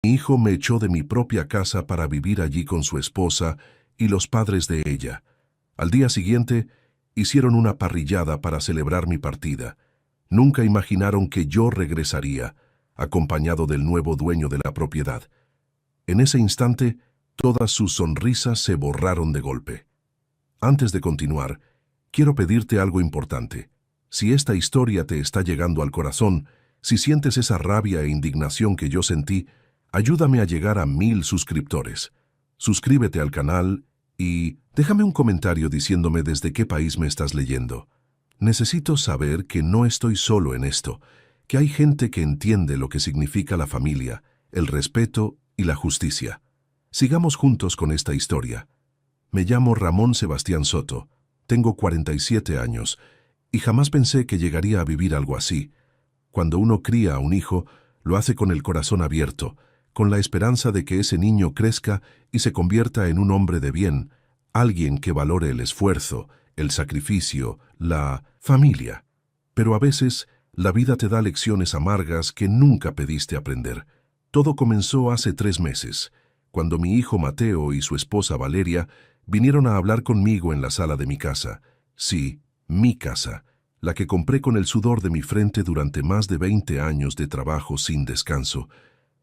Mi hijo me echó de mi propia casa para vivir allí con su esposa y los padres de ella. Al día siguiente, hicieron una parrillada para celebrar mi partida. Nunca imaginaron que yo regresaría, acompañado del nuevo dueño de la propiedad. En ese instante, todas sus sonrisas se borraron de golpe. Antes de continuar, quiero pedirte algo importante. Si esta historia te está llegando al corazón, si sientes esa rabia e indignación que yo sentí, ayúdame a llegar a 1000 suscriptores. Suscríbete al canal y déjame un comentario diciéndome desde qué país me estás leyendo. Necesito saber que no estoy solo en esto, que hay gente que entiende lo que significa la familia, el respeto y la justicia. Sigamos juntos con esta historia. Me llamo Ramón Sebastián Soto, tengo 47 años y jamás pensé que llegaría a vivir algo así. Cuando uno cría a un hijo, lo hace con el corazón abierto, con la esperanza de que ese niño crezca y se convierta en un hombre de bien, alguien que valore el esfuerzo, el sacrificio, la familia. Pero a veces, la vida te da lecciones amargas que nunca pediste aprender. Todo comenzó hace 3 meses, cuando mi hijo Mateo y su esposa Valeria vinieron a hablar conmigo en la sala de mi casa. Sí, mi casa, la que compré con el sudor de mi frente durante más de 20 años de trabajo sin descanso.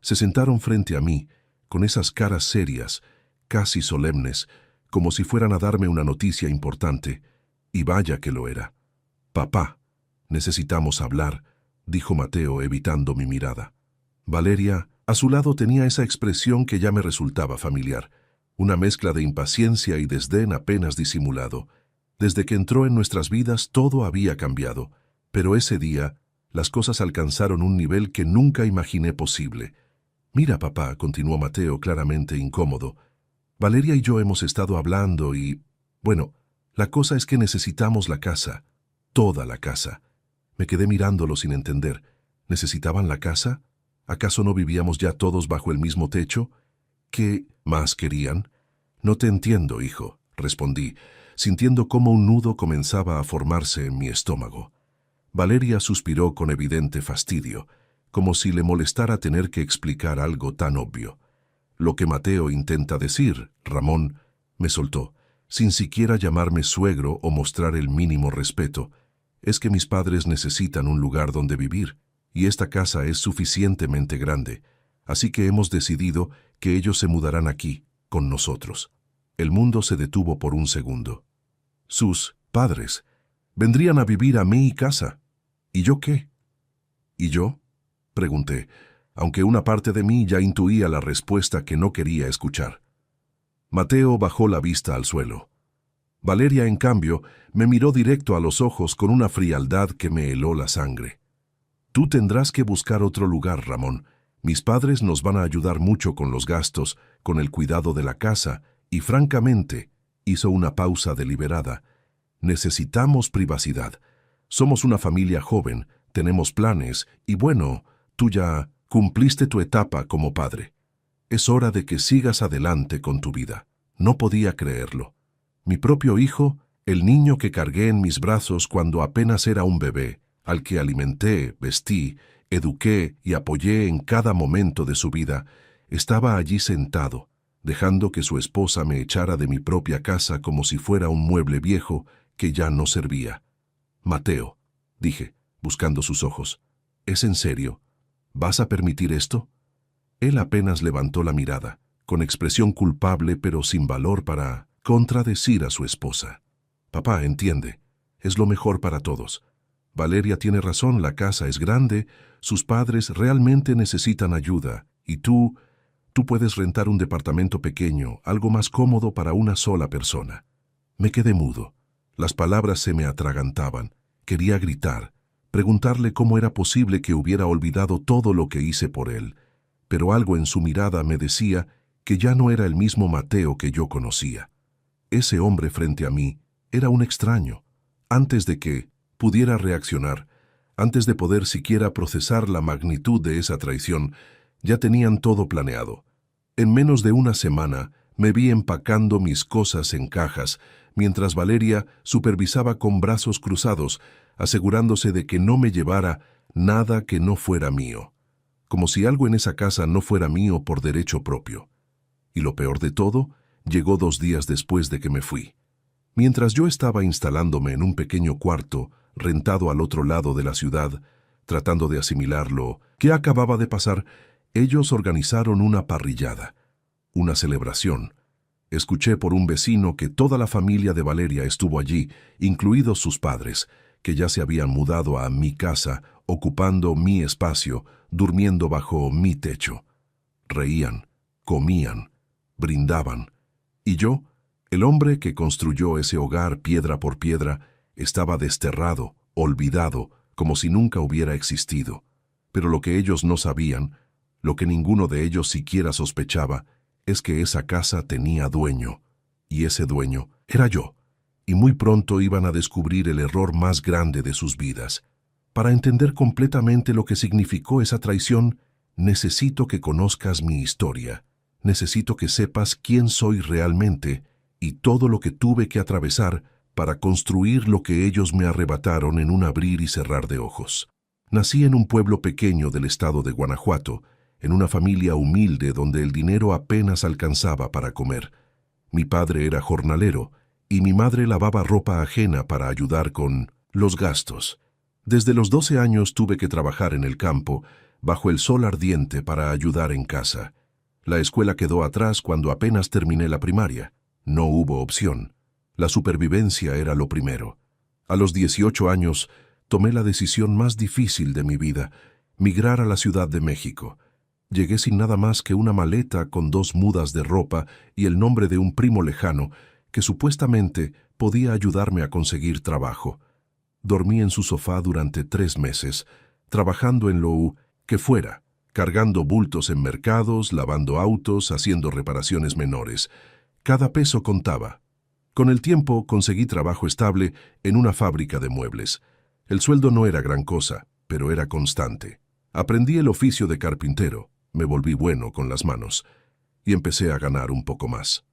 Se sentaron frente a mí, con esas caras serias, casi solemnes, como si fueran a darme una noticia importante, y vaya que lo era. «Papá, necesitamos hablar», dijo Mateo evitando mi mirada. Valeria, a su lado, tenía esa expresión que ya me resultaba familiar, una mezcla de impaciencia y desdén apenas disimulado. Desde que entró en nuestras vidas todo había cambiado, pero ese día las cosas alcanzaron un nivel que nunca imaginé posible. «Mira, papá», continuó Mateo claramente incómodo, «Valeria y yo hemos estado hablando y, bueno, la cosa es que necesitamos la casa, toda la casa». Me quedé mirándolo sin entender. ¿Necesitaban la casa? ¿Acaso no vivíamos ya todos bajo el mismo techo? ¿Qué más querían? «No te entiendo, hijo», respondí, sintiendo cómo un nudo comenzaba a formarse en mi estómago. Valeria suspiró con evidente fastidio, como si le molestara tener que explicar algo tan obvio. «Lo que Mateo intenta decir, Ramón», me soltó, sin siquiera llamarme suegro o mostrar el mínimo respeto, «es que mis padres necesitan un lugar donde vivir, y esta casa es suficientemente grande, así que hemos decidido que ellos se mudarán aquí, con nosotros». El mundo se detuvo por un segundo. Sus padres vendrían a vivir a mi casa. ¿Y yo qué? ¿Y yo?, pregunté, aunque una parte de mí ya intuía la respuesta que no quería escuchar. Mateo bajó la vista al suelo. Valeria, en cambio, me miró directo a los ojos con una frialdad que me heló la sangre. «Tú tendrás que buscar otro lugar, Ramón. Mis padres nos van a ayudar mucho con los gastos, con el cuidado de la casa, y francamente», hizo una pausa deliberada, «necesitamos privacidad. Somos una familia joven, tenemos planes, y bueno, tú ya cumpliste tu etapa como padre. Es hora de que sigas adelante con tu vida». No podía creerlo. Mi propio hijo, el niño que cargué en mis brazos cuando apenas era un bebé, al que alimenté, vestí, eduqué y apoyé en cada momento de su vida, estaba allí sentado, dejando que su esposa me echara de mi propia casa como si fuera un mueble viejo que ya no servía. «Mateo», dije, buscando sus ojos, «¿es en serio? ¿Vas a permitir esto?». Él apenas levantó la mirada, con expresión culpable pero sin valor para contradecir a su esposa. «Papá, entiende, es lo mejor para todos. Valeria tiene razón, la casa es grande, sus padres realmente necesitan ayuda, y tú puedes rentar un departamento pequeño, algo más cómodo para una sola persona». Me quedé mudo. Las palabras se me atragantaban. Quería gritar, preguntarle cómo era posible que hubiera olvidado todo lo que hice por él, pero algo en su mirada me decía que ya no era el mismo Mateo que yo conocía. Ese hombre frente a mí era un extraño. Antes de que pudiera reaccionar, antes de poder siquiera procesar la magnitud de esa traición, ya tenían todo planeado. En menos de una semana me vi empacando mis cosas en cajas, mientras Valeria supervisaba con brazos cruzados, asegurándose de que no me llevara nada que no fuera mío. como si algo en esa casa no fuera mío por derecho propio. Y lo peor de todo, llegó 2 días después de que me fui. Mientras yo estaba instalándome en un pequeño cuarto, rentado al otro lado de la ciudad, tratando de asimilar lo que acababa de pasar, ellos organizaron una parrillada, una celebración. Escuché por un vecino que toda la familia de Valeria estuvo allí, incluidos sus padres, que ya se habían mudado a mi casa, ocupando mi espacio, durmiendo bajo mi techo. Reían, comían, brindaban. Y yo, el hombre que construyó ese hogar piedra por piedra, estaba desterrado, olvidado, como si nunca hubiera existido. Pero lo que ellos no sabían, lo que ninguno de ellos siquiera sospechaba, es que esa casa tenía dueño, y ese dueño era yo, y muy pronto iban a descubrir el error más grande de sus vidas. Para entender completamente lo que significó esa traición, necesito que conozcas mi historia, necesito que sepas quién soy realmente y todo lo que tuve que atravesar para construir lo que ellos me arrebataron en un abrir y cerrar de ojos. Nací en un pueblo pequeño del estado de Guanajuato, en una familia humilde donde el dinero apenas alcanzaba para comer. Mi padre era jornalero y mi madre lavaba ropa ajena para ayudar con los gastos. Desde los 12 años tuve que trabajar en el campo, bajo el sol ardiente para ayudar en casa. La escuela quedó atrás cuando apenas terminé la primaria. No hubo opción. La supervivencia era lo primero. A los 18 años, tomé la decisión más difícil de mi vida, migrar a la Ciudad de México. Llegué sin nada más que una maleta con 2 mudas de ropa y el nombre de un primo lejano que supuestamente podía ayudarme a conseguir trabajo. Dormí en su sofá durante 3 meses, trabajando en lo que fuera, cargando bultos en mercados, lavando autos, haciendo reparaciones menores. Cada peso contaba. Con el tiempo conseguí trabajo estable en una fábrica de muebles. El sueldo no era gran cosa, pero era constante. Aprendí el oficio de carpintero, me volví bueno con las manos, y empecé a ganar un poco más.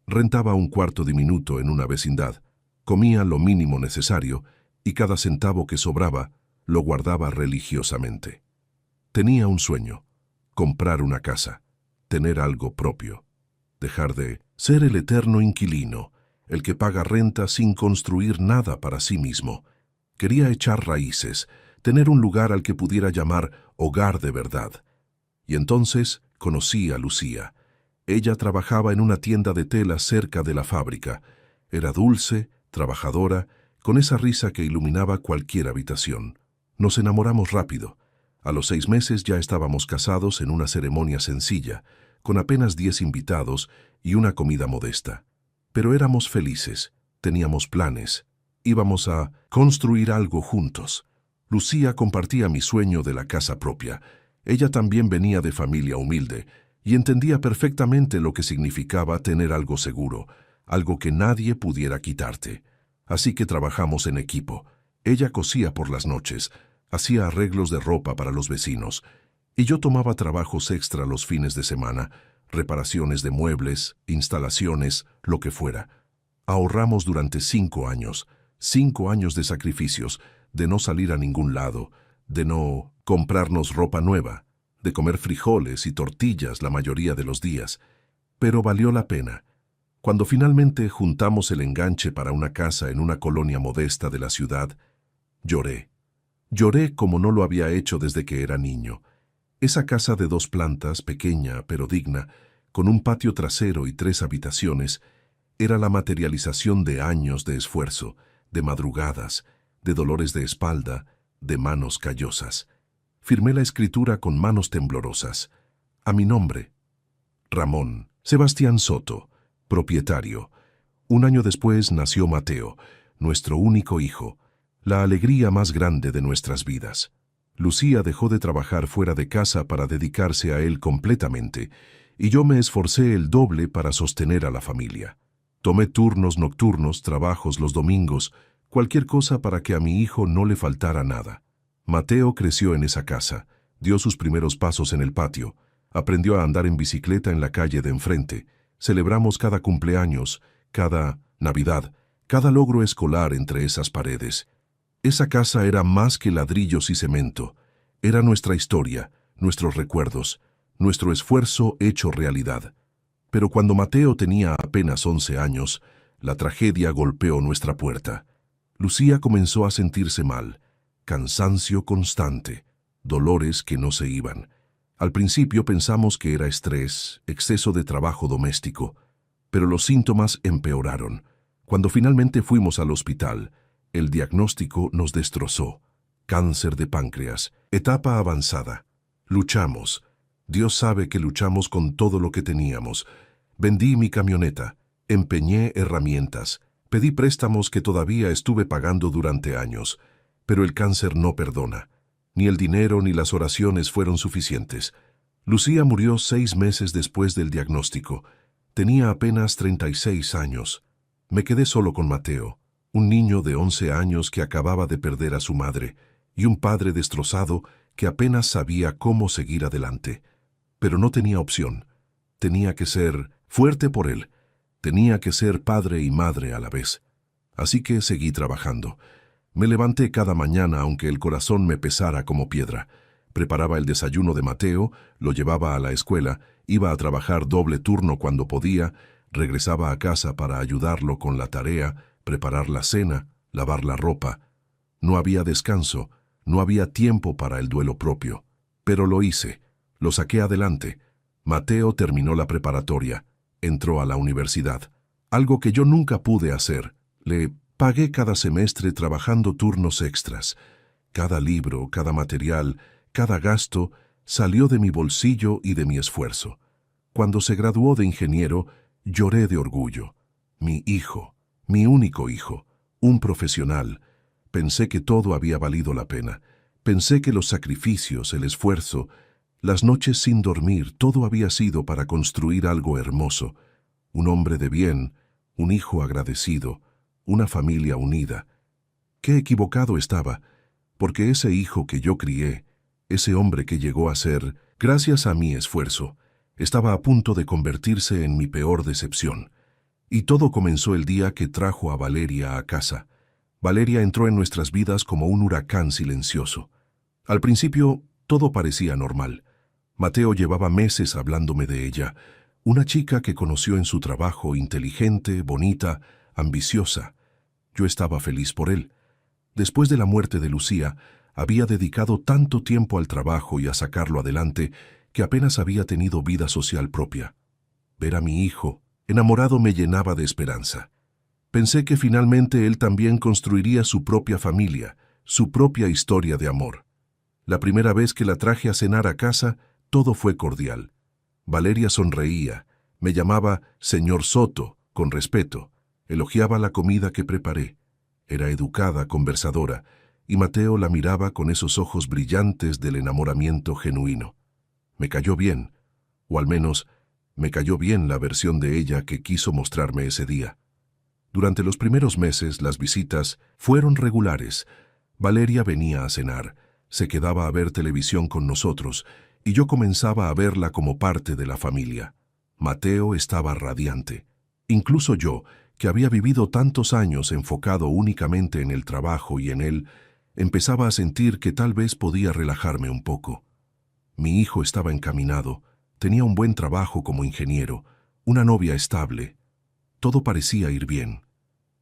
Rentaba un cuarto diminuto en una vecindad, comía lo mínimo necesario, y cada centavo que sobraba lo guardaba religiosamente. Tenía un sueño: comprar una casa, tener algo propio, dejar de ser el eterno inquilino, el que paga renta sin construir nada para sí mismo. Quería echar raíces, tener un lugar al que pudiera llamar hogar de verdad. Y entonces conocí a Lucía. Ella trabajaba en una tienda de tela cerca de la fábrica. Era dulce, trabajadora, con esa risa que iluminaba cualquier habitación. Nos enamoramos rápido. A los 6 meses ya estábamos casados en una ceremonia sencilla, con apenas 10 invitados y una comida modesta. Pero éramos felices, teníamos planes, íbamos a construir algo juntos. Lucía compartía mi sueño de la casa propia. Ella también venía de familia humilde y entendía perfectamente lo que significaba tener algo seguro, algo que nadie pudiera quitarte. Así que trabajamos en equipo. Ella cosía por las noches, hacía arreglos de ropa para los vecinos, y yo tomaba trabajos extra los fines de semana, reparaciones de muebles, instalaciones, lo que fuera. Ahorramos durante 5 años, 5 años de sacrificios, de no salir a ningún lado, de no comprarnos ropa nueva, de comer frijoles y tortillas la mayoría de los días. Pero valió la pena. Cuando finalmente juntamos el enganche para una casa en una colonia modesta de la ciudad, lloré. Lloré como no lo había hecho desde que era niño. Esa casa de 2 plantas, pequeña pero digna, con un patio trasero y 3 habitaciones, era la materialización de años de esfuerzo, de madrugadas, de dolores de espalda, de manos callosas. Firmé la escritura con manos temblorosas. A mi nombre: Ramón Sebastián Soto, propietario. 1 año después nació Mateo, nuestro único hijo, la alegría más grande de nuestras vidas. Lucía dejó de trabajar fuera de casa para dedicarse a él completamente, y yo me esforcé el doble para sostener a la familia. Tomé turnos nocturnos, trabajos los domingos, cualquier cosa para que a mi hijo no le faltara nada. Mateo creció en esa casa, dio sus primeros pasos en el patio, aprendió a andar en bicicleta en la calle de enfrente, celebramos cada cumpleaños, cada Navidad, cada logro escolar entre esas paredes. Esa casa era más que ladrillos y cemento, era nuestra historia, nuestros recuerdos, nuestro esfuerzo hecho realidad. Pero cuando Mateo tenía apenas 11 años, la tragedia golpeó nuestra puerta. Lucía comenzó a sentirse mal, cansancio constante, dolores que no se iban. Al principio pensamos que era estrés, exceso de trabajo doméstico, pero los síntomas empeoraron. Cuando finalmente fuimos al hospital, el diagnóstico nos destrozó. Cáncer de páncreas, etapa avanzada. Luchamos. Dios sabe que luchamos con todo lo que teníamos. Vendí mi camioneta, empeñé herramientas, pedí préstamos que todavía estuve pagando durante años, pero el cáncer no perdona. Ni el dinero ni las oraciones fueron suficientes. Lucía murió 6 meses después del diagnóstico. Tenía apenas 36 años. Me quedé solo con Mateo, un niño de 11 años que acababa de perder a su madre, y un padre destrozado que apenas sabía cómo seguir adelante. Pero no tenía opción. Tenía que ser fuerte por él. Tenía que ser padre y madre a la vez. Así que seguí trabajando. Me levanté cada mañana aunque el corazón me pesara como piedra. Preparaba el desayuno de Mateo, lo llevaba a la escuela, iba a trabajar doble turno cuando podía, regresaba a casa para ayudarlo con la tarea, preparar la cena, lavar la ropa. No había descanso, no había tiempo para el duelo propio. Pero lo hice, lo saqué adelante. Mateo terminó la preparatoria, entró a la universidad. Algo que yo nunca pude hacer. Le pagué cada semestre trabajando turnos extras. Cada libro, cada material, cada gasto salió de mi bolsillo y de mi esfuerzo. Cuando se graduó de ingeniero, lloré de orgullo. Mi hijo, mi único hijo, un profesional. Pensé que todo había valido la pena. Pensé que los sacrificios, el esfuerzo, las noches sin dormir, todo había sido para construir algo hermoso. Un hombre de bien, un hijo agradecido, una familia unida. Qué equivocado estaba, porque ese hijo que yo crié, ese hombre que llegó a ser, gracias a mi esfuerzo, estaba a punto de convertirse en mi peor decepción. Y todo comenzó el día que trajo a Valeria a casa. Valeria entró en nuestras vidas como un huracán silencioso. Al principio, todo parecía normal. Mateo llevaba meses hablándome de ella, una chica que conoció en su trabajo, inteligente, bonita, ambiciosa. Yo estaba feliz por él. Después de la muerte de Lucía, había dedicado tanto tiempo al trabajo y a sacarlo adelante que apenas había tenido vida social propia. Ver a mi hijo, enamorado, me llenaba de esperanza. Pensé que finalmente él también construiría su propia familia, su propia historia de amor. La primera vez que la traje a cenar a casa, todo fue cordial. Valeria sonreía, me llamaba señor Soto, con respeto, elogiaba la comida que preparé. Era educada, conversadora, y Mateo la miraba con esos ojos brillantes del enamoramiento genuino. Me cayó bien, o al menos me cayó bien la versión de ella que quiso mostrarme ese día. Durante los primeros meses las visitas fueron regulares. Valeria venía a cenar, se quedaba a ver televisión con nosotros, y yo comenzaba a verla como parte de la familia. Mateo estaba radiante. Incluso yo, que había vivido tantos años enfocado únicamente en el trabajo y en él, empezaba a sentir que tal vez podía relajarme un poco. Mi hijo estaba encaminado, tenía un buen trabajo como ingeniero, una novia estable. Todo parecía ir bien.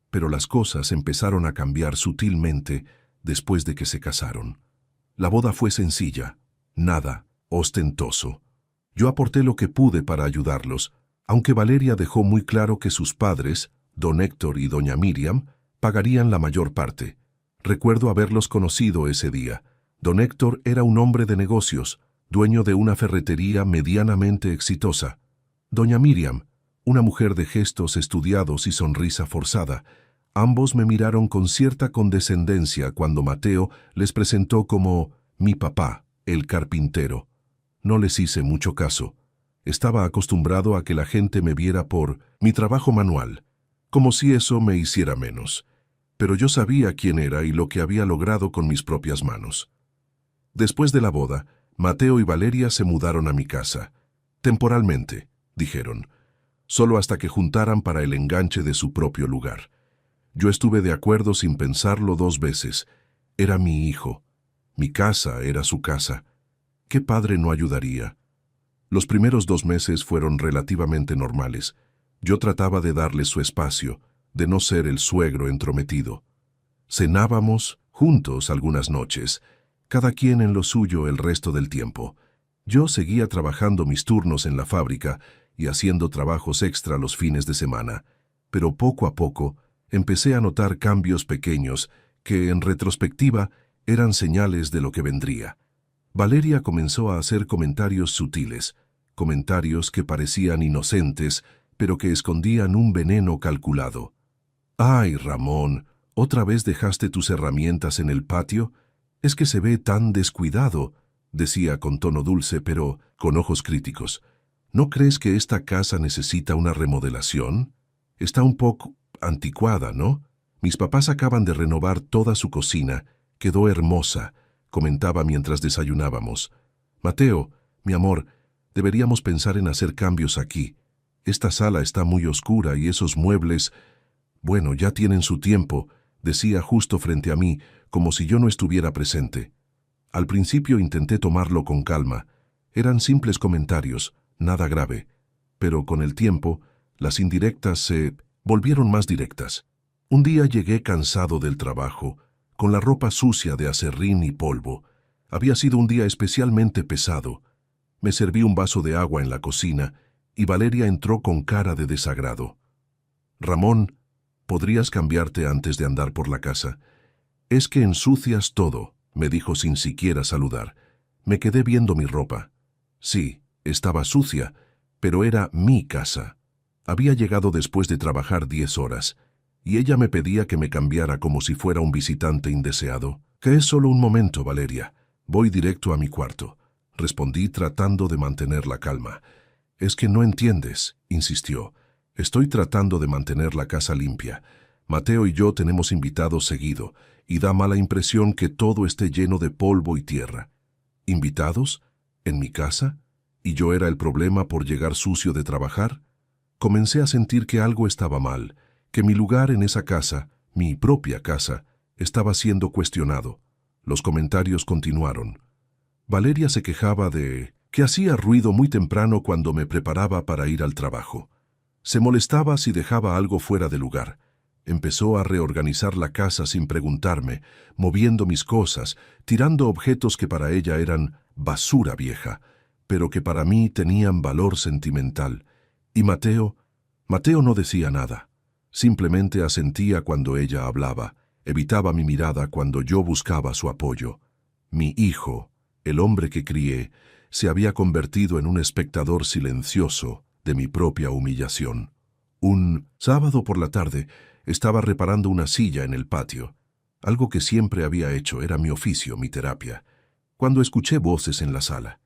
Pero las cosas empezaron a cambiar sutilmente después de que se casaron. La boda fue sencilla, nada ostentoso. Yo aporté lo que pude para ayudarlos, aunque Valeria dejó muy claro que sus padres, don Héctor y doña Miriam, pagarían la mayor parte. Recuerdo haberlos conocido ese día. Don Héctor era un hombre de negocios, dueño de una ferretería medianamente exitosa. Doña Miriam, una mujer de gestos estudiados y sonrisa forzada. Ambos me miraron con cierta condescendencia cuando Mateo les presentó como mi papá, el carpintero. No les hice mucho caso. Estaba acostumbrado a que la gente me viera por mi trabajo manual, como si eso me hiciera menos. Pero yo sabía quién era y lo que había logrado con mis propias manos. Después de la boda, Mateo y Valeria se mudaron a mi casa. Temporalmente, dijeron, solo hasta que juntaran para el enganche de su propio lugar. Yo estuve de acuerdo sin pensarlo 2 veces. Era mi hijo. Mi casa era su casa. ¿Qué padre no ayudaría? Los primeros 2 meses fueron relativamente normales. Yo trataba de darles su espacio, de no ser el suegro entrometido. Cenábamos juntos algunas noches, cada quien en lo suyo el resto del tiempo. Yo seguía trabajando mis turnos en la fábrica y haciendo trabajos extra los fines de semana, pero poco a poco empecé a notar cambios pequeños que, en retrospectiva, eran señales de lo que vendría. Valeria comenzó a hacer comentarios sutiles, comentarios que parecían inocentes, pero que escondían un veneno calculado. «Ay, Ramón, ¿otra vez dejaste tus herramientas en el patio? Es que se ve tan descuidado», decía con tono dulce, pero con ojos críticos. «¿No crees que esta casa necesita una remodelación? Está un poco anticuada, ¿no? Mis papás acaban de renovar toda su cocina. Quedó hermosa», comentaba mientras desayunábamos. «Mateo, mi amor, deberíamos pensar en hacer cambios aquí. Esta sala está muy oscura y esos muebles, bueno, ya tienen su tiempo», decía justo frente a mí, como si yo no estuviera presente. Al principio intenté tomarlo con calma. Eran simples comentarios, nada grave. Pero con el tiempo, las indirectas se volvieron más directas. Un día llegué cansado del trabajo, con la ropa sucia de aserrín y polvo. Había sido un día especialmente pesado. Me serví un vaso de agua en la cocina y Valeria entró con cara de desagrado. «Ramón, ¿podrías cambiarte antes de andar por la casa? Es que ensucias todo», me dijo sin siquiera saludar. Me quedé viendo mi ropa. Sí, estaba sucia, pero era mi casa. Había llegado después de trabajar 10 horas, y ella me pedía que me cambiara como si fuera un visitante indeseado. «Que es solo un momento, Valeria. Voy directo a mi cuarto», respondí tratando de mantener la calma. «Es que no entiendes», insistió. «Estoy tratando de mantener la casa limpia. Mateo y yo tenemos invitados seguido, y da mala impresión que todo esté lleno de polvo y tierra». «¿Invitados? ¿En mi casa? ¿Y yo era el problema por llegar sucio de trabajar?» Comencé a sentir que algo estaba mal, que mi lugar en esa casa, mi propia casa, estaba siendo cuestionado. Los comentarios continuaron. Valeria se quejaba de que hacía ruido muy temprano cuando me preparaba para ir al trabajo. Se molestaba si dejaba algo fuera de lugar. Empezó a reorganizar la casa sin preguntarme, moviendo mis cosas, tirando objetos que para ella eran basura vieja, pero que para mí tenían valor sentimental. Y Mateo no decía nada. Simplemente asentía cuando ella hablaba, evitaba mi mirada cuando yo buscaba su apoyo. Mi hijo, el hombre que crié, se había convertido en un espectador silencioso de mi propia humillación. Un sábado por la tarde estaba reparando una silla en el patio. Algo que siempre había hecho, era mi oficio, mi terapia. Cuando escuché voces en la sala.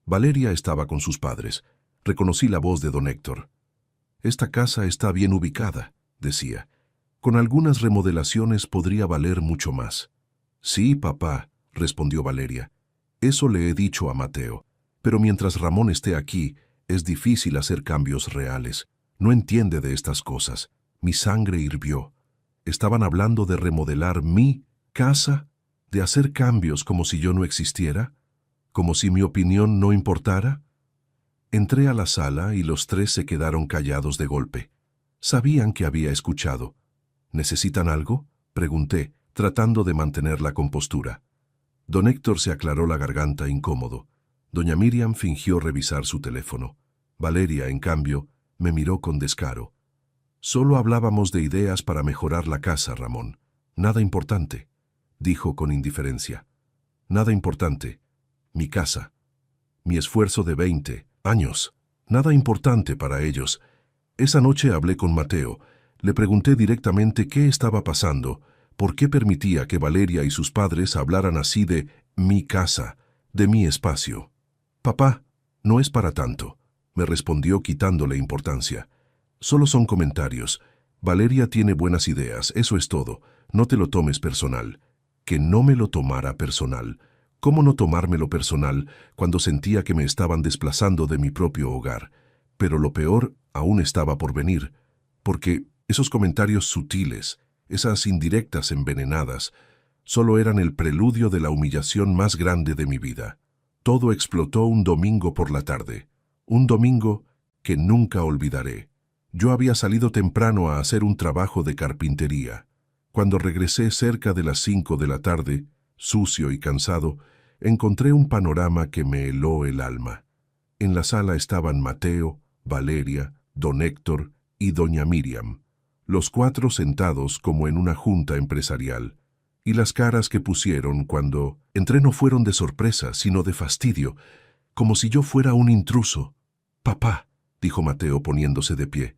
Valeria estaba con sus padres. Reconocí la voz de don Héctor. «Esta casa está bien ubicada», decía. «Con algunas remodelaciones podría valer mucho más». «Sí, papá», respondió Valeria. «Eso le he dicho a Mateo. Pero mientras Ramón esté aquí, es difícil hacer cambios reales. No entiende de estas cosas». Mi sangre hirvió. ¿Estaban hablando de remodelar mi casa? ¿De hacer cambios como si yo no existiera? ¿Como si mi opinión no importara? Entré a la sala y los tres se quedaron callados de golpe. Sabían que había escuchado. «¿Necesitan algo?», pregunté, tratando de mantener la compostura. Don Héctor se aclaró la garganta incómodo. Doña Miriam fingió revisar su teléfono. Valeria, en cambio, me miró con descaro. «Solo hablábamos de ideas para mejorar la casa, Ramón. Nada importante», dijo con indiferencia. «Nada importante. Mi casa. Mi esfuerzo de 20 años. Nada importante para ellos». Esa noche hablé con Mateo. Le pregunté directamente qué estaba pasando, por qué permitía que Valeria y sus padres hablaran así de mi casa, de mi espacio. «Papá, no es para tanto», me respondió quitándole importancia. «Solo son comentarios. Valeria tiene buenas ideas, eso es todo. No te lo tomes personal». Que no me lo tomara personal. ¿Cómo no tomármelo personal cuando sentía que me estaban desplazando de mi propio hogar? Pero lo peor aún estaba por venir, porque esos comentarios sutiles, esas indirectas envenenadas, solo eran el preludio de la humillación más grande de mi vida. Todo explotó un domingo por la tarde. Un domingo que nunca olvidaré. Yo había salido temprano a hacer un trabajo de carpintería. Cuando regresé cerca de las 5 de la tarde, sucio y cansado, encontré un panorama que me heló el alma. En la sala estaban Mateo, Valeria, don Héctor y doña Miriam, los cuatro sentados como en una junta empresarial. Y las caras que pusieron cuando entré no fueron de sorpresa, sino de fastidio, como si yo fuera un intruso. «Papá», dijo Mateo poniéndose de pie,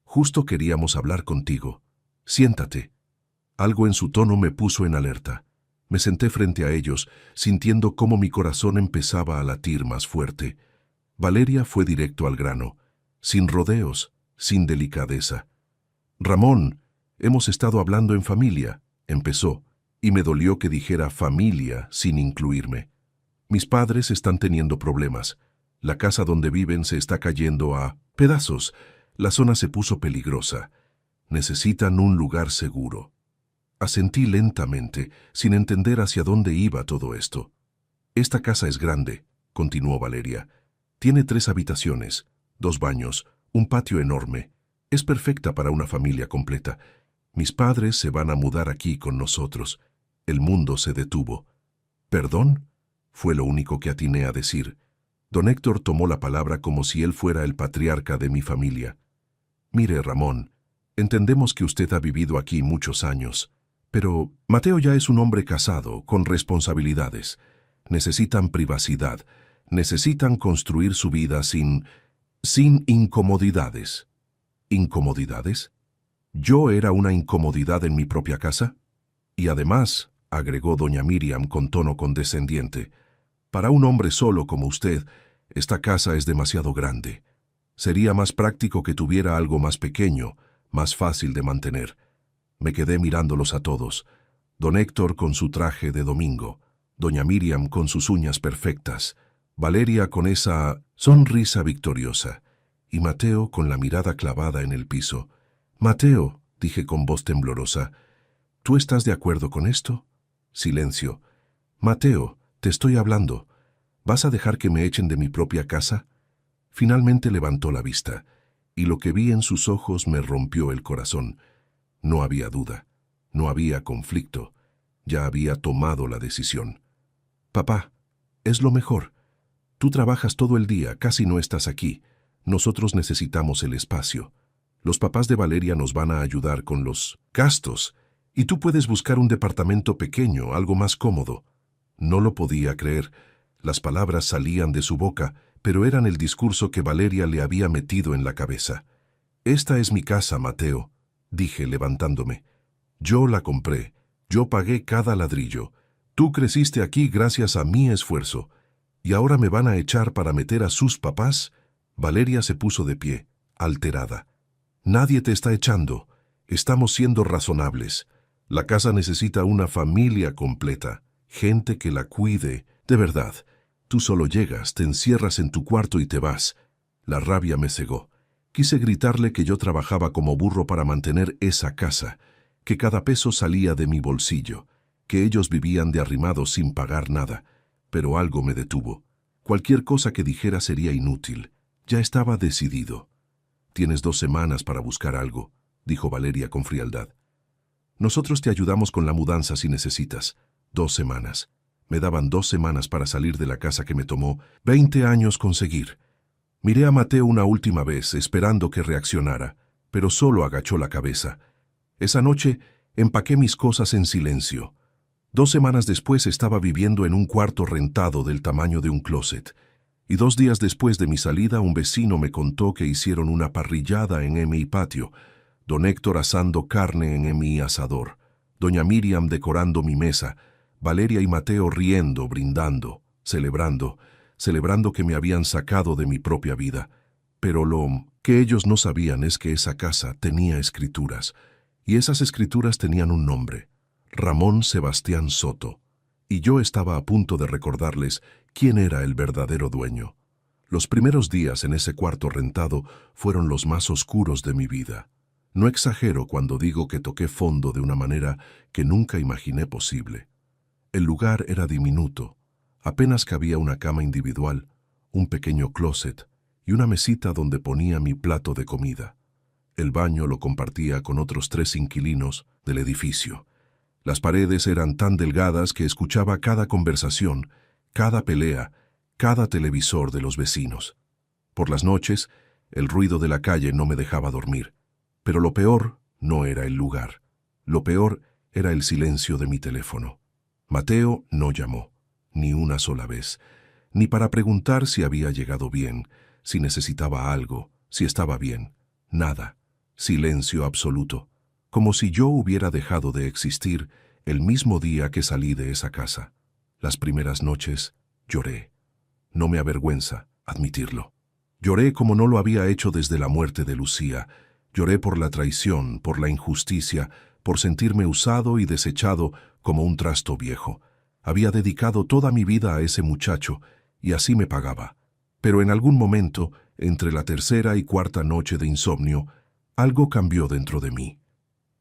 «justo queríamos hablar contigo. Siéntate». Algo en su tono me puso en alerta. Me senté frente a ellos, sintiendo cómo mi corazón empezaba a latir más fuerte. Valeria fue directo al grano, sin rodeos, sin delicadeza. «Ramón, hemos estado hablando en familia», empezó, y me dolió que dijera familia sin incluirme. «Mis padres están teniendo problemas. La casa donde viven se está cayendo a pedazos. La zona se puso peligrosa. Necesitan un lugar seguro». Asentí lentamente, sin entender hacia dónde iba todo esto. «Esta casa es grande», continuó Valeria. «Tiene 3 habitaciones, 2 baños, un patio enorme. Es perfecta para una familia completa. Mis padres se van a mudar aquí con nosotros». El mundo se detuvo. «¿Perdón?», fue lo único que atiné a decir. Don Héctor tomó la palabra como si él fuera el patriarca de mi familia. «Mire, Ramón, entendemos que usted ha vivido aquí muchos años, pero Mateo ya es un hombre casado, con responsabilidades. Necesitan privacidad, necesitan construir su vida sin incomodidades». ¿Incomodidades? ¿Yo era una incomodidad en mi propia casa? Y además, agregó doña Miriam con tono condescendiente, para un hombre solo como usted, esta casa es demasiado grande. Sería más práctico que tuviera algo más pequeño, más fácil de mantener. Me quedé mirándolos a todos. Don Héctor con su traje de domingo, doña Miriam con sus uñas perfectas, Valeria con esa sonrisa victoriosa, y Mateo con la mirada clavada en el piso. «Mateo», dije con voz temblorosa, «¿tú estás de acuerdo con esto?» Silencio. «Mateo, te estoy hablando. ¿Vas a dejar que me echen de mi propia casa?» Finalmente levantó la vista, y lo que vi en sus ojos me rompió el corazón. No había duda, no había conflicto. Ya había tomado la decisión. «Papá, es lo mejor. Tú trabajas todo el día, casi no estás aquí. Nosotros necesitamos el espacio. Los papás de Valeria nos van a ayudar con los gastos, y tú puedes buscar un departamento pequeño, algo más cómodo». No lo podía creer. Las palabras salían de su boca, pero eran el discurso que Valeria le había metido en la cabeza. «Esta es mi casa, Mateo», dije levantándome. «Yo la compré. Yo pagué cada ladrillo. Tú creciste aquí gracias a mi esfuerzo. ¿Y ahora me van a echar para meter a sus papás?» Valeria se puso de pie, alterada. «Nadie te está echando. Estamos siendo razonables. La casa necesita una familia completa, gente que la cuide, de verdad. Tú solo llegas, te encierras en tu cuarto y te vas». La rabia me cegó. Quise gritarle que yo trabajaba como burro para mantener esa casa, que cada peso salía de mi bolsillo, que ellos vivían de arrimados sin pagar nada, pero algo me detuvo. Cualquier cosa que dijera sería inútil. Ya estaba decidido. «Tienes 2 semanas para buscar algo», dijo Valeria con frialdad. «Nosotros te ayudamos con la mudanza si necesitas. 2 semanas. Me daban 2 semanas para salir de la casa que me tomó 20 años conseguir». Miré a Mateo una última vez, esperando que reaccionara, pero solo agachó la cabeza. Esa noche empaqué mis cosas en silencio. 2 semanas después estaba viviendo en un cuarto rentado del tamaño de un closet. Y 2 días después de mi salida, un vecino me contó que hicieron una parrillada en mi patio, don Héctor asando carne en mi asador, doña Miriam decorando mi mesa, Valeria y Mateo riendo, brindando, celebrando que me habían sacado de mi propia vida. Pero lo que ellos no sabían es que esa casa tenía escrituras, y esas escrituras tenían un nombre: Ramón Sebastián Soto. Y yo estaba a punto de recordarles quién era el verdadero dueño. Los primeros días en ese cuarto rentado fueron los más oscuros de mi vida. No exagero cuando digo que toqué fondo de una manera que nunca imaginé posible. El lugar era diminuto. Apenas cabía una cama individual, un pequeño closet y una mesita donde ponía mi plato de comida. El baño lo compartía con otros 3 inquilinos del edificio. Las paredes eran tan delgadas que escuchaba cada conversación, cada pelea, cada televisor de los vecinos. Por las noches, el ruido de la calle no me dejaba dormir. Pero lo peor no era el lugar. Lo peor era el silencio de mi teléfono. Mateo no llamó, ni una sola vez, ni para preguntar si había llegado bien, si necesitaba algo, si estaba bien. Nada. Silencio absoluto, como si yo hubiera dejado de existir el mismo día que salí de esa casa. Las primeras noches lloré. No me avergüenza admitirlo. Lloré como no lo había hecho desde la muerte de Lucía. Lloré por la traición, por la injusticia, por sentirme usado y desechado como un trasto viejo. Había dedicado toda mi vida a ese muchacho y así me pagaba. Pero en algún momento, entre la tercera y cuarta noche de insomnio, algo cambió dentro de mí.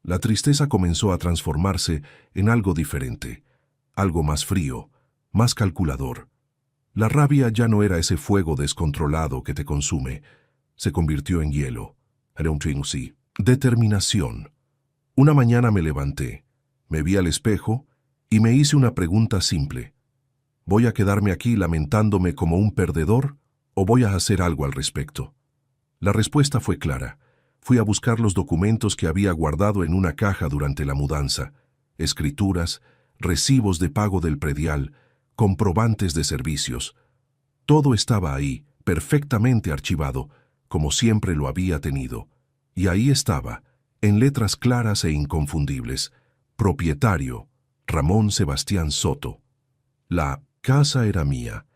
La tristeza comenzó a transformarse en algo diferente, algo más frío, más calculador. La rabia ya no era ese fuego descontrolado que te consume, se convirtió en hielo. Determinación. Una mañana me levanté, me vi al espejo y me hice una pregunta simple. ¿Voy a quedarme aquí lamentándome como un perdedor o voy a hacer algo al respecto? La respuesta fue clara. Fui a buscar los documentos que había guardado en una caja durante la mudanza, escrituras, recibos de pago del predial, comprobantes de servicios. Todo estaba ahí, perfectamente archivado, como siempre lo había tenido. Y ahí estaba, en letras claras e inconfundibles, propietario, Ramón Sebastián Soto. La casa era mía,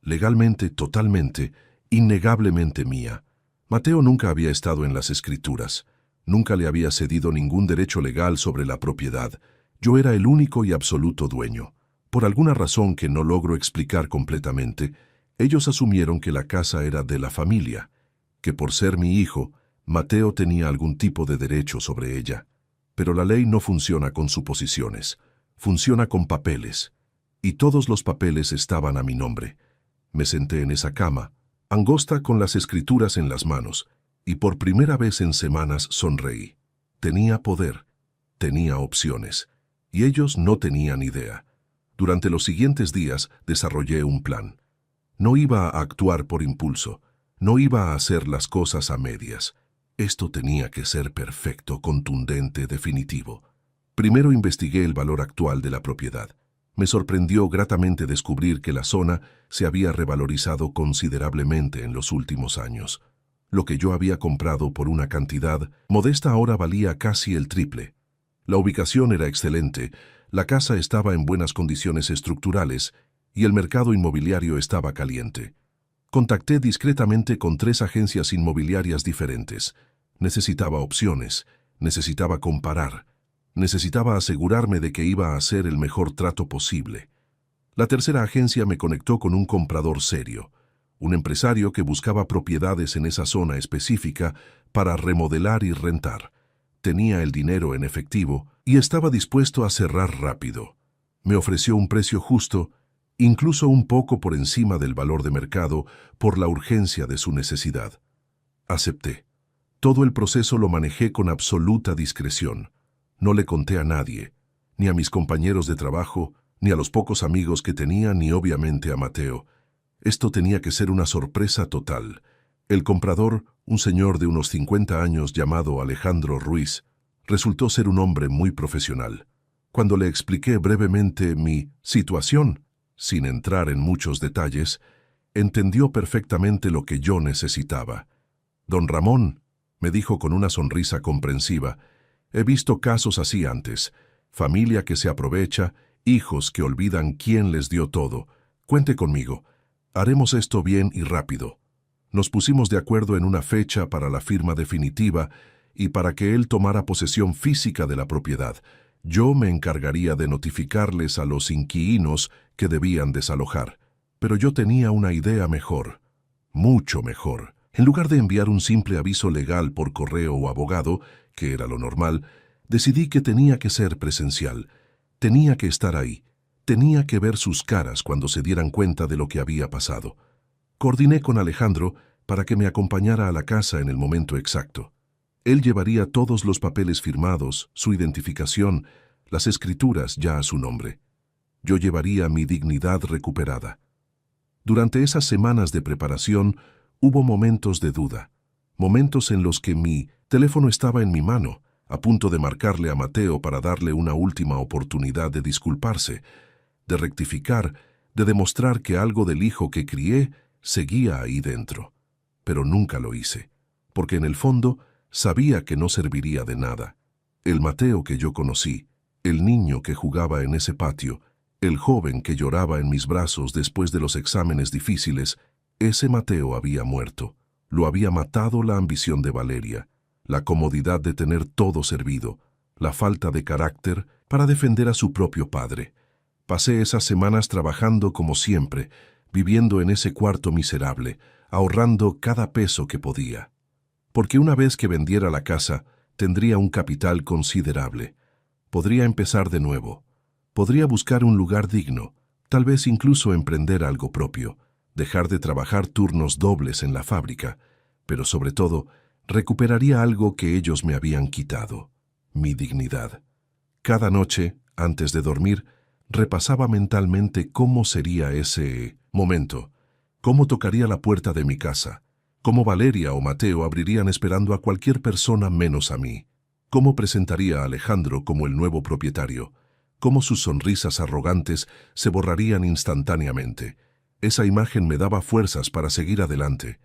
legalmente, totalmente, innegablemente mía. Mateo nunca había estado en las escrituras, nunca le había cedido ningún derecho legal sobre la propiedad. Yo era el único y absoluto dueño. Por alguna razón que no logro explicar completamente, ellos asumieron que la casa era de la familia, que por ser mi hijo, Mateo tenía algún tipo de derecho sobre ella. Pero la ley no funciona con suposiciones, funciona con papeles, y todos los papeles estaban a mi nombre. Me senté en esa cama, angosta con las escrituras en las manos, y por primera vez en semanas sonreí. Tenía poder, tenía opciones, y ellos no tenían idea. Durante los siguientes días desarrollé un plan. No iba a actuar por impulso, no iba a hacer las cosas a medias. Esto tenía que ser perfecto, contundente, definitivo. Primero investigué el valor actual de la propiedad. Me sorprendió gratamente descubrir que la zona se había revalorizado considerablemente en los últimos años. Lo que yo había comprado por una cantidad modesta ahora valía casi el triple. La ubicación era excelente, la casa estaba en buenas condiciones estructurales y el mercado inmobiliario estaba caliente. Contacté discretamente con 3 agencias inmobiliarias diferentes. Necesitaba opciones, necesitaba comparar. Necesitaba asegurarme de que iba a hacer el mejor trato posible. La tercera agencia me conectó con un comprador serio, un empresario que buscaba propiedades en esa zona específica para remodelar y rentar. Tenía el dinero en efectivo y estaba dispuesto a cerrar rápido. Me ofreció un precio justo, incluso un poco por encima del valor de mercado, por la urgencia de su necesidad. Acepté. Todo el proceso lo manejé con absoluta discreción. No le conté a nadie, ni a mis compañeros de trabajo, ni a los pocos amigos que tenía, ni obviamente a Mateo. Esto tenía que ser una sorpresa total. El comprador, un señor de unos 50 años llamado Alejandro Ruiz, resultó ser un hombre muy profesional. Cuando le expliqué brevemente mi situación, sin entrar en muchos detalles, entendió perfectamente lo que yo necesitaba. «Don Ramón», me dijo con una sonrisa comprensiva, «he visto casos así antes, familia que se aprovecha, hijos que olvidan quién les dio todo. Cuente conmigo, haremos esto bien y rápido». Nos pusimos de acuerdo en una fecha para la firma definitiva y para que él tomara posesión física de la propiedad. Yo me encargaría de notificarles a los inquilinos que debían desalojar. Pero yo tenía una idea mejor, mucho mejor. En lugar de enviar un simple aviso legal por correo o abogado, que era lo normal, decidí que tenía que ser presencial. Tenía que estar ahí, Tenía que ver sus caras cuando se dieran cuenta de lo que había pasado. Coordiné con Alejandro para que me acompañara a la casa en el momento exacto. Él llevaría todos los papeles firmados, su identificación, las escrituras ya a su nombre. Yo llevaría mi dignidad recuperada. Durante esas semanas de preparación hubo momentos de duda, momentos en los que mi teléfono estaba en mi mano, a punto de marcarle a Mateo para darle una última oportunidad de disculparse, de rectificar, de demostrar que algo del hijo que crié seguía ahí dentro. Pero nunca lo hice, porque en el fondo sabía que no serviría de nada. El Mateo que yo conocí, el niño que jugaba en ese patio, el joven que lloraba en mis brazos después de los exámenes difíciles, ese Mateo había muerto. Lo había matado la ambición de Valeria, la comodidad de tener todo servido, la falta de carácter para defender a su propio padre. Pasé esas semanas trabajando como siempre, viviendo en ese cuarto miserable, ahorrando cada peso que podía. Porque una vez que vendiera la casa, tendría un capital considerable. Podría empezar de nuevo. Podría buscar un lugar digno, tal vez incluso emprender algo propio, dejar de trabajar turnos dobles en la fábrica, pero sobre todo, recuperaría algo que ellos me habían quitado, mi dignidad. Cada noche, antes de dormir, repasaba mentalmente cómo sería ese momento, cómo tocaría la puerta de mi casa, cómo Valeria o Mateo abrirían esperando a cualquier persona menos a mí, cómo presentaría a Alejandro como el nuevo propietario, cómo sus sonrisas arrogantes se borrarían instantáneamente. Esa imagen me daba fuerzas para seguir adelante.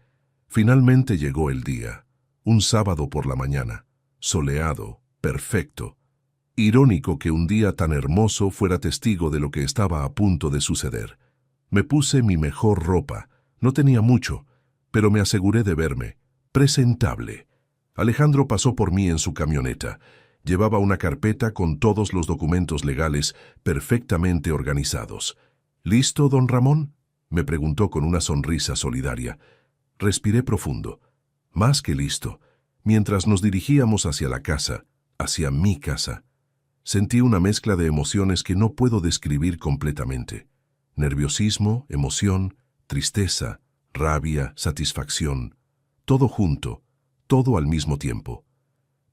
Finalmente llegó el día, un sábado por la mañana, soleado, perfecto. Irónico que un día tan hermoso fuera testigo de lo que estaba a punto de suceder. Me puse mi mejor ropa, no tenía mucho, pero me aseguré de verme presentable. Alejandro pasó por mí en su camioneta. Llevaba una carpeta con todos los documentos legales perfectamente organizados. ¿Listo, don Ramón?, me preguntó con una sonrisa solidaria. Respiré profundo. Más que listo. Mientras nos dirigíamos hacia la casa, hacia mi casa, sentí una mezcla de emociones que no puedo describir completamente. Nerviosismo, emoción, tristeza, rabia, satisfacción. Todo junto, todo al mismo tiempo.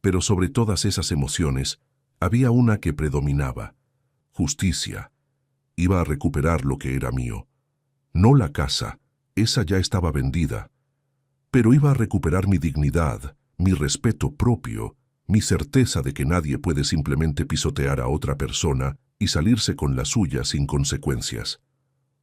Pero sobre todas esas emociones, había una que predominaba: justicia. Iba a recuperar lo que era mío. No la casa, esa ya estaba vendida. Pero iba a recuperar mi dignidad, mi respeto propio, mi certeza de que nadie puede simplemente pisotear a otra persona y salirse con la suya sin consecuencias.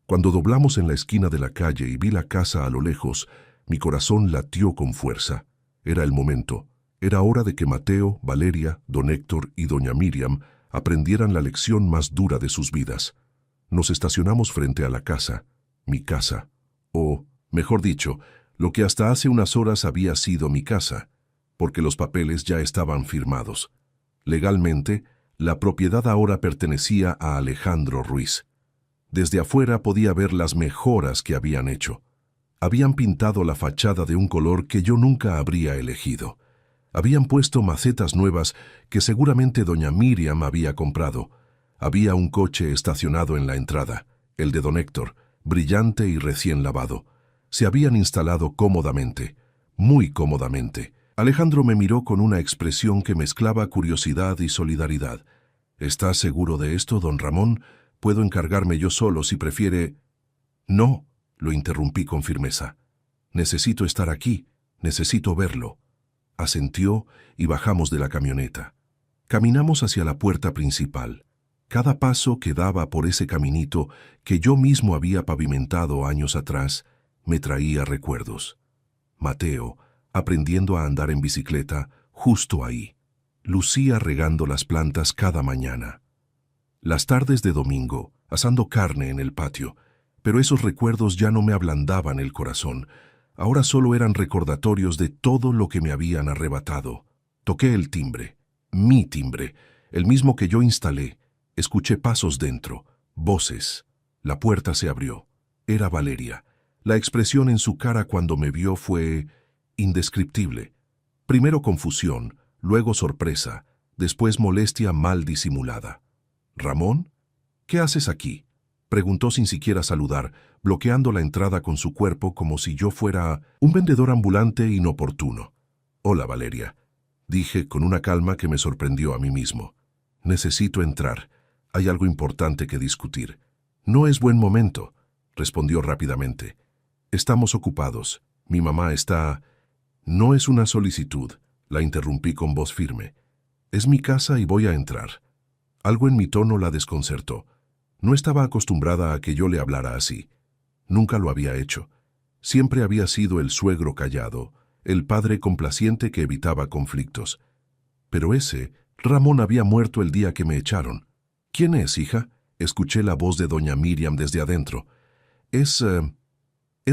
Cuando doblamos en la esquina de la calle y vi la casa a lo lejos, mi corazón latió con fuerza. Era el momento. Era hora de que Mateo, Valeria, don Héctor y doña Miriam aprendieran la lección más dura de sus vidas. Nos estacionamos frente a la casa, mi casa, o, mejor dicho, lo que hasta hace unas horas había sido mi casa, porque los papeles ya estaban firmados. Legalmente, la propiedad ahora pertenecía a Alejandro Ruiz. Desde afuera podía ver las mejoras que habían hecho. Habían pintado la fachada de un color que yo nunca habría elegido. Habían puesto macetas nuevas que seguramente doña Miriam había comprado. Había un coche estacionado en la entrada, el de don Héctor, brillante y recién lavado. Se habían instalado cómodamente, muy cómodamente. Alejandro me miró con una expresión que mezclaba curiosidad y solidaridad. ¿Está seguro de esto, don Ramón? Puedo encargarme yo solo si prefiere... No, lo interrumpí con firmeza. Necesito estar aquí, necesito verlo. Asintió y bajamos de la camioneta. Caminamos hacia la puerta principal. Cada paso que daba por ese caminito que yo mismo había pavimentado años atrás me traía recuerdos. Mateo, aprendiendo a andar en bicicleta, justo ahí. Lucía regando las plantas cada mañana. Las tardes de domingo, asando carne en el patio, pero esos recuerdos ya no me ablandaban el corazón. Ahora solo eran recordatorios de todo lo que me habían arrebatado. Toqué el timbre, mi timbre, el mismo que yo instalé. Escuché pasos dentro, voces. La puerta se abrió. Era Valeria. La expresión en su cara cuando me vio fue indescriptible. Primero confusión, luego sorpresa, después molestia mal disimulada. ¿Ramón? ¿Qué haces aquí?, preguntó sin siquiera saludar, bloqueando la entrada con su cuerpo como si yo fuera un vendedor ambulante inoportuno. «Hola, Valeria», dije con una calma que me sorprendió a mí mismo. «Necesito entrar. Hay algo importante que discutir». «No es buen momento», respondió rápidamente. «Estamos ocupados. Mi mamá está...» «No es una solicitud», la interrumpí con voz firme. «Es mi casa y voy a entrar». Algo en mi tono la desconcertó. No estaba acostumbrada a que yo le hablara así. Nunca lo había hecho. Siempre había sido el suegro callado, el padre complaciente que evitaba conflictos. Pero Ramón había muerto el día que me echaron. «¿Quién es, hija?», escuché la voz de doña Miriam desde adentro. Es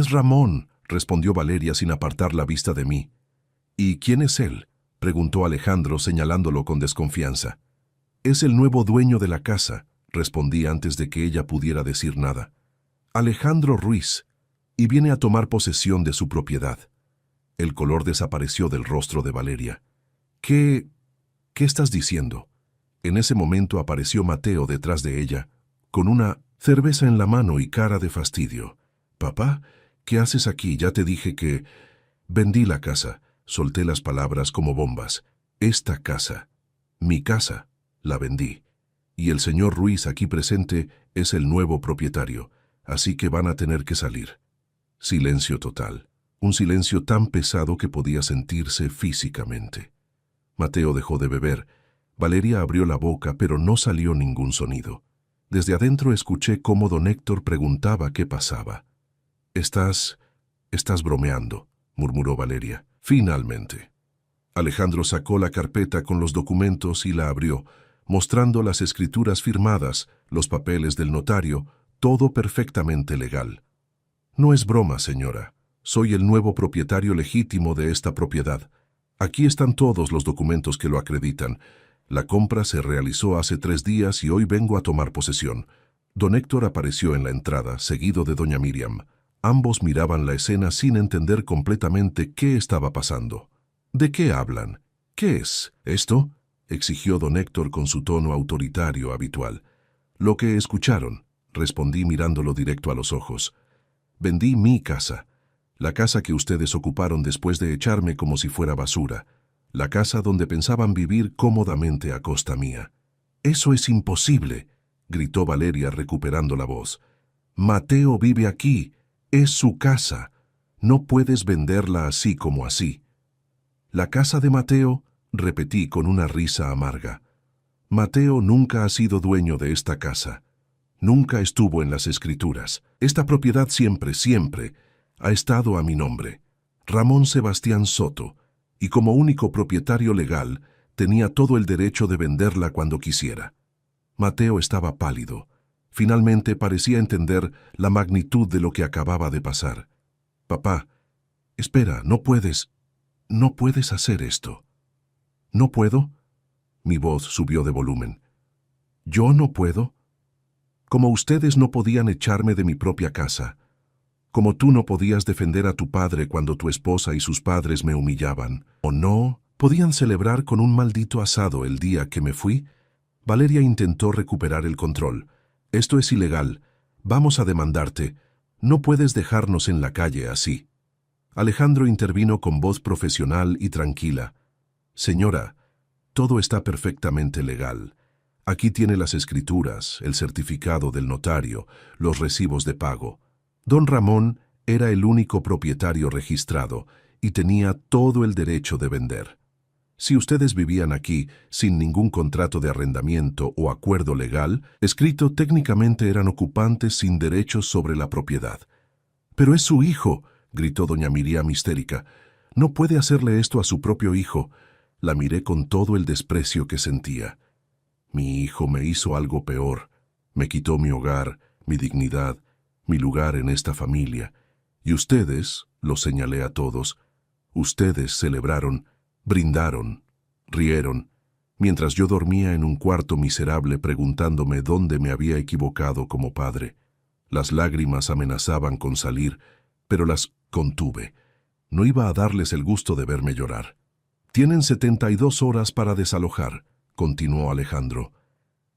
Ramón», respondió Valeria sin apartar la vista de mí. «¿Y quién es él?», preguntó Alejandro señalándolo con desconfianza. «Es el nuevo dueño de la casa», respondí antes de que ella pudiera decir nada. «Alejandro Ruiz, y viene a tomar posesión de su propiedad». El color desapareció del rostro de Valeria. ¿Qué estás diciendo?». En ese momento apareció Mateo detrás de ella, con una cerveza en la mano y cara de fastidio. «Papá, ¿qué haces aquí? Ya te dije que...». «Vendí la casa», solté las palabras como bombas. «Esta casa, mi casa, la vendí. Y el señor Ruiz aquí presente es el nuevo propietario, así que van a tener que salir». Silencio total, un silencio tan pesado que podía sentirse físicamente. Mateo dejó de beber. Valeria abrió la boca, pero no salió ningún sonido. Desde adentro escuché cómo don Héctor preguntaba qué pasaba. Estás bromeando», murmuró Valeria. «Finalmente». Alejandro sacó la carpeta con los documentos y la abrió, mostrando las escrituras firmadas, los papeles del notario, todo perfectamente legal. «No es broma, señora. Soy el nuevo propietario legítimo de esta propiedad. Aquí están todos los documentos que lo acreditan. La compra se realizó hace 3 días y hoy vengo a tomar posesión». Don Héctor apareció en la entrada, seguido de doña Miriam. Ambos miraban la escena sin entender completamente qué estaba pasando. «¿De qué hablan? ¿Qué es esto?», exigió don Héctor con su tono autoritario habitual. «Lo que escucharon», respondí mirándolo directo a los ojos. «Vendí mi casa, la casa que ustedes ocuparon después de echarme como si fuera basura, la casa donde pensaban vivir cómodamente a costa mía». «Eso es imposible», gritó Valeria recuperando la voz. «Mateo vive aquí, es su casa. No puedes venderla así como así». «¿La casa de Mateo?», repetí con una risa amarga. «Mateo nunca ha sido dueño de esta casa. Nunca estuvo en las escrituras. Esta propiedad siempre ha estado a mi nombre. Ramón Sebastián Soto, y como único propietario legal, tenía todo el derecho de venderla cuando quisiera». Mateo estaba pálido. Finalmente parecía entender la magnitud de lo que acababa de pasar. «Papá, espera, no puedes hacer esto». «¿No puedo?». Mi voz subió de volumen. «¿Yo no puedo? Como ustedes no podían echarme de mi propia casa, como tú no podías defender a tu padre cuando tu esposa y sus padres me humillaban, o no podían celebrar con un maldito asado el día que me fui». Valeria intentó recuperar el control. «Esto es ilegal. Vamos a demandarte. No puedes dejarnos en la calle así». Alejandro intervino con voz profesional y tranquila. «Señora, todo está perfectamente legal. Aquí tiene las escrituras, el certificado del notario, los recibos de pago. Don Ramón era el único propietario registrado y tenía todo el derecho de vender. Si ustedes vivían aquí sin ningún contrato de arrendamiento o acuerdo legal escrito, técnicamente eran ocupantes sin derechos sobre la propiedad». «Pero es su hijo», gritó doña Miriam histérica. «No puede hacerle esto a su propio hijo». La miré con todo el desprecio que sentía. «Mi hijo me hizo algo peor. Me quitó mi hogar, mi dignidad, mi lugar en esta familia. Y ustedes», lo señalé a todos, «ustedes celebraron, brindaron, rieron, mientras yo dormía en un cuarto miserable preguntándome dónde me había equivocado como padre. Las lágrimas amenazaban con salir, pero las contuve. No iba a darles el gusto de verme llorar». «Tienen 72 horas para desalojar», continuó Alejandro.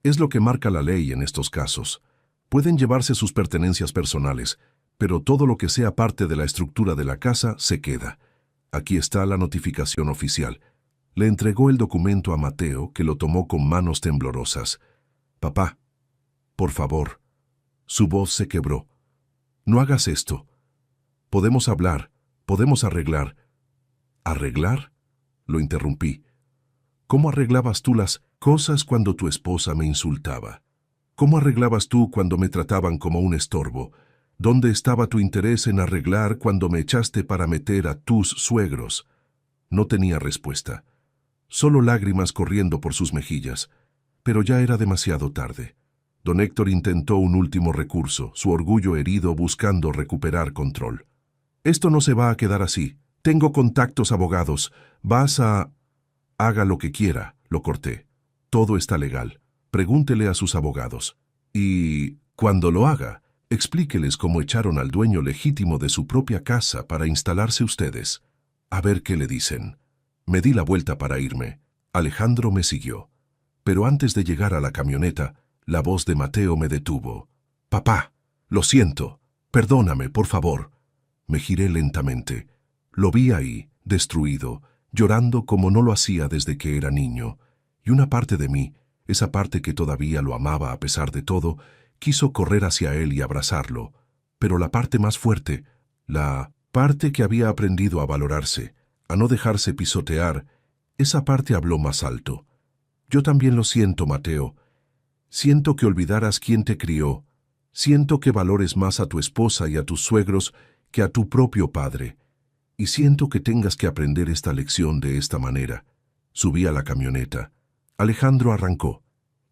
Es lo que marca la ley en estos casos. Pueden llevarse sus pertenencias personales, pero todo lo que sea parte de la estructura de la casa se queda. Aquí está la notificación oficial. Le entregó el documento a Mateo, que lo tomó con manos temblorosas. «Papá, por favor». Su voz se quebró. «No hagas esto. Podemos hablar, podemos arreglar». «¿Arreglar?», lo interrumpí. «¿Cómo arreglabas tú las cosas cuando tu esposa me insultaba? ¿Cómo arreglabas tú cuando me trataban como un estorbo? ¿Dónde estaba tu interés en arreglar cuando me echaste para meter a tus suegros?» No tenía respuesta. Solo lágrimas corriendo por sus mejillas. Pero ya era demasiado tarde. Don Héctor intentó un último recurso, su orgullo herido buscando recuperar control. «Esto no se va a quedar así. Tengo contactos abogados. Vas a...». «Haga lo que quiera», lo corté. «Todo está legal. Pregúntele a sus abogados. Y cuando lo haga, explíqueles cómo echaron al dueño legítimo de su propia casa para instalarse ustedes. A ver qué le dicen». Me di la vuelta para irme. Alejandro me siguió. Pero antes de llegar a la camioneta, la voz de Mateo me detuvo. «Papá, lo siento. Perdóname, por favor». Me giré lentamente. Lo vi ahí, destruido, llorando como no lo hacía desde que era niño. Y una parte de mí, esa parte que todavía lo amaba a pesar de todo, quiso correr hacia él y abrazarlo. Pero la parte más fuerte, la parte que había aprendido a valorarse, a no dejarse pisotear, esa parte habló más alto. «Yo también lo siento, Mateo. Siento que olvidaras quién te crió. Siento que valores más a tu esposa y a tus suegros que a tu propio padre. Y siento que tengas que aprender esta lección de esta manera». Subí a la camioneta. Alejandro arrancó,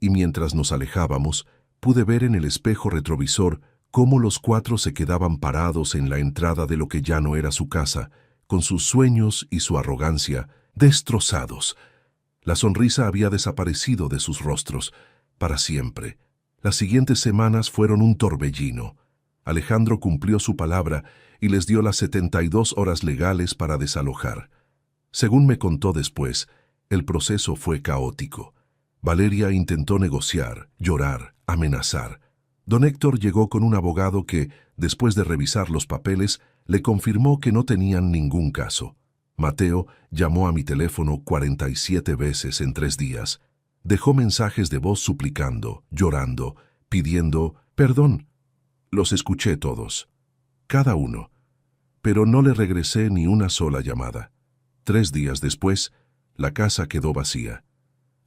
y mientras nos alejábamos, pude ver en el espejo retrovisor cómo los cuatro se quedaban parados en la entrada de lo que ya no era su casa, con sus sueños y su arrogancia destrozados. La sonrisa había desaparecido de sus rostros, para siempre. Las siguientes semanas fueron un torbellino. Alejandro cumplió su palabra y les dio las 72 horas legales para desalojar. Según me contó después, el proceso fue caótico. Valeria intentó negociar, llorar, amenazar. Don Héctor llegó con un abogado que, después de revisar los papeles, le confirmó que no tenían ningún caso. Mateo llamó a mi teléfono 47 veces en 3 días. Dejó mensajes de voz suplicando, llorando, pidiendo perdón. Los escuché todos, cada uno, pero no le regresé ni una sola llamada. 3 días después, la casa quedó vacía.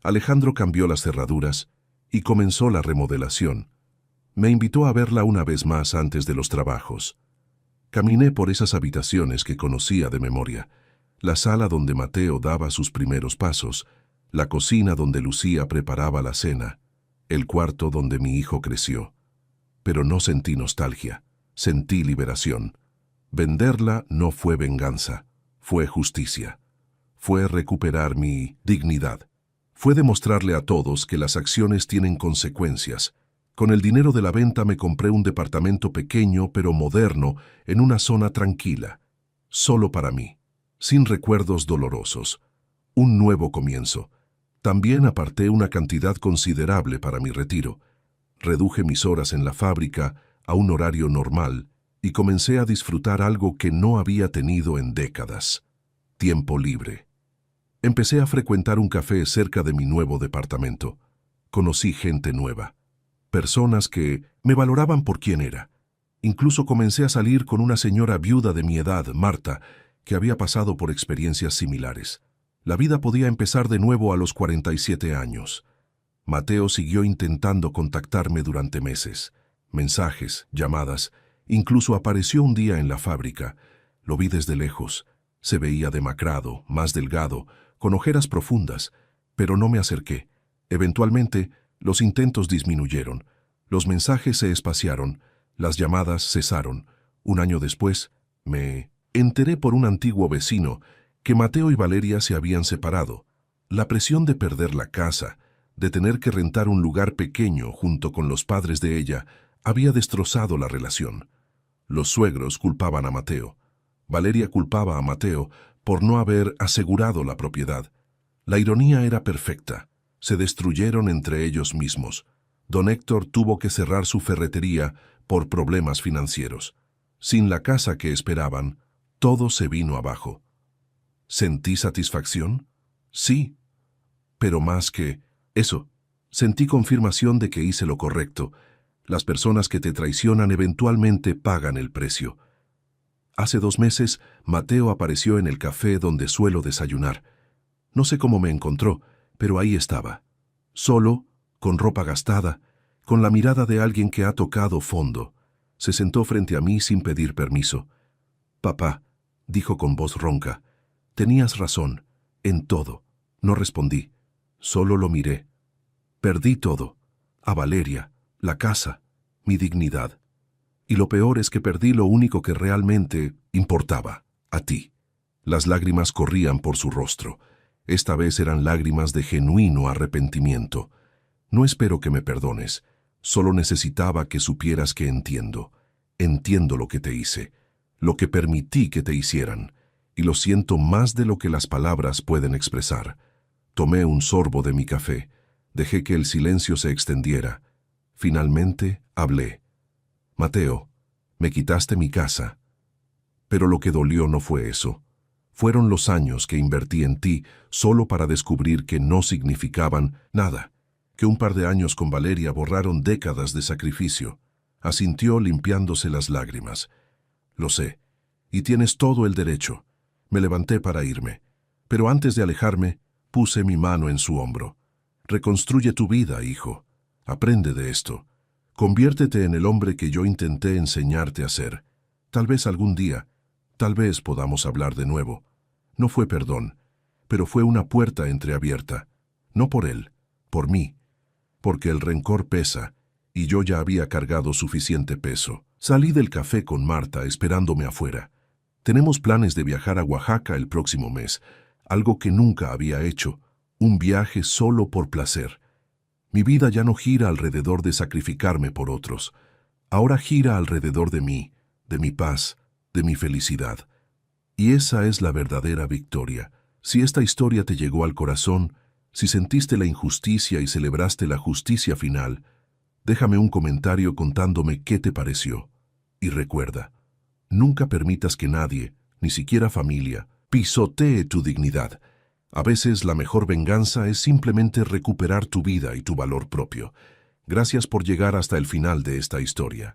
Alejandro cambió las cerraduras y comenzó la remodelación. Me invitó a verla una vez más antes de los trabajos. Caminé por esas habitaciones que conocía de memoria. La sala donde Mateo daba sus primeros pasos, la cocina donde Lucía preparaba la cena, el cuarto donde mi hijo creció. Pero no sentí nostalgia, sentí liberación. Venderla no fue venganza, fue justicia. Fue recuperar mi dignidad. Fue demostrarle a todos que las acciones tienen consecuencias. Con el dinero de la venta me compré un departamento pequeño pero moderno en una zona tranquila, solo para mí, sin recuerdos dolorosos. Un nuevo comienzo. También aparté una cantidad considerable para mi retiro. Reduje mis horas en la fábrica a un horario normal y comencé a disfrutar algo que no había tenido en décadas: tiempo libre. Empecé a frecuentar un café cerca de mi nuevo departamento. Conocí gente nueva, personas que me valoraban por quién era. Incluso comencé a salir con una señora viuda de mi edad, Marta, que había pasado por experiencias similares. La vida podía empezar de nuevo a los 47 años. Mateo siguió intentando contactarme durante meses. Mensajes, llamadas, incluso apareció un día en la fábrica. Lo vi desde lejos. Se veía demacrado, más delgado, con ojeras profundas, pero no me acerqué. Eventualmente, los intentos disminuyeron. Los mensajes se espaciaron. Las llamadas cesaron. Un año después, me enteré por un antiguo vecino que Mateo y Valeria se habían separado. La presión de perder la casa, de tener que rentar un lugar pequeño junto con los padres de ella, había destrozado la relación. Los suegros culpaban a Mateo. Valeria culpaba a Mateo por no haber asegurado la propiedad. La ironía era perfecta. Se destruyeron entre ellos mismos. Don Héctor tuvo que cerrar su ferretería por problemas financieros. Sin la casa que esperaban, todo se vino abajo. ¿Sentí satisfacción? Sí, pero más que eso, sentí confirmación de que hice lo correcto. Las personas que te traicionan eventualmente pagan el precio. Hace 2 meses, Mateo apareció en el café donde suelo desayunar. No sé cómo me encontró, pero ahí estaba. Solo, con ropa gastada, con la mirada de alguien que ha tocado fondo. Se sentó frente a mí sin pedir permiso. «Papá», dijo con voz ronca, «tenías razón, en todo». No respondí, solo lo miré. Perdí todo, a Valeria, la casa, mi dignidad. Y lo peor es que perdí lo único que realmente importaba, a ti. Las lágrimas corrían por su rostro. Esta vez eran lágrimas de genuino arrepentimiento. No espero que me perdones, solo necesitaba que supieras que entiendo. Entiendo lo que te hice, lo que permití que te hicieran, y lo siento más de lo que las palabras pueden expresar. Tomé un sorbo de mi café, dejé que el silencio se extendiera. Finalmente hablé. «Mateo, me quitaste mi casa». Pero lo que dolió no fue eso. Fueron los años que invertí en ti solo para descubrir que no significaban nada, que un par de años con Valeria borraron décadas de sacrificio. Asintió limpiándose las lágrimas. «Lo sé, y tienes todo el derecho». Me levanté para irme, pero antes de alejarme, puse mi mano en su hombro. «Reconstruye tu vida, hijo. Aprende de esto. Conviértete en el hombre que yo intenté enseñarte a ser. Tal vez algún día, tal vez podamos hablar de nuevo». No fue perdón, pero fue una puerta entreabierta. No por él, por mí. Porque el rencor pesa, y yo ya había cargado suficiente peso. Salí del café con Marta esperándome afuera. Tenemos planes de viajar a Oaxaca el próximo mes, algo que nunca había hecho, un viaje solo por placer. Mi vida ya no gira alrededor de sacrificarme por otros. Ahora gira alrededor de mí, de mi paz, de mi felicidad. Y esa es la verdadera victoria. Si esta historia te llegó al corazón, si sentiste la injusticia y celebraste la justicia final, déjame un comentario contándome qué te pareció. Y recuerda, nunca permitas que nadie, ni siquiera familia, pisotee tu dignidad. A veces la mejor venganza es simplemente recuperar tu vida y tu valor propio. Gracias por llegar hasta el final de esta historia.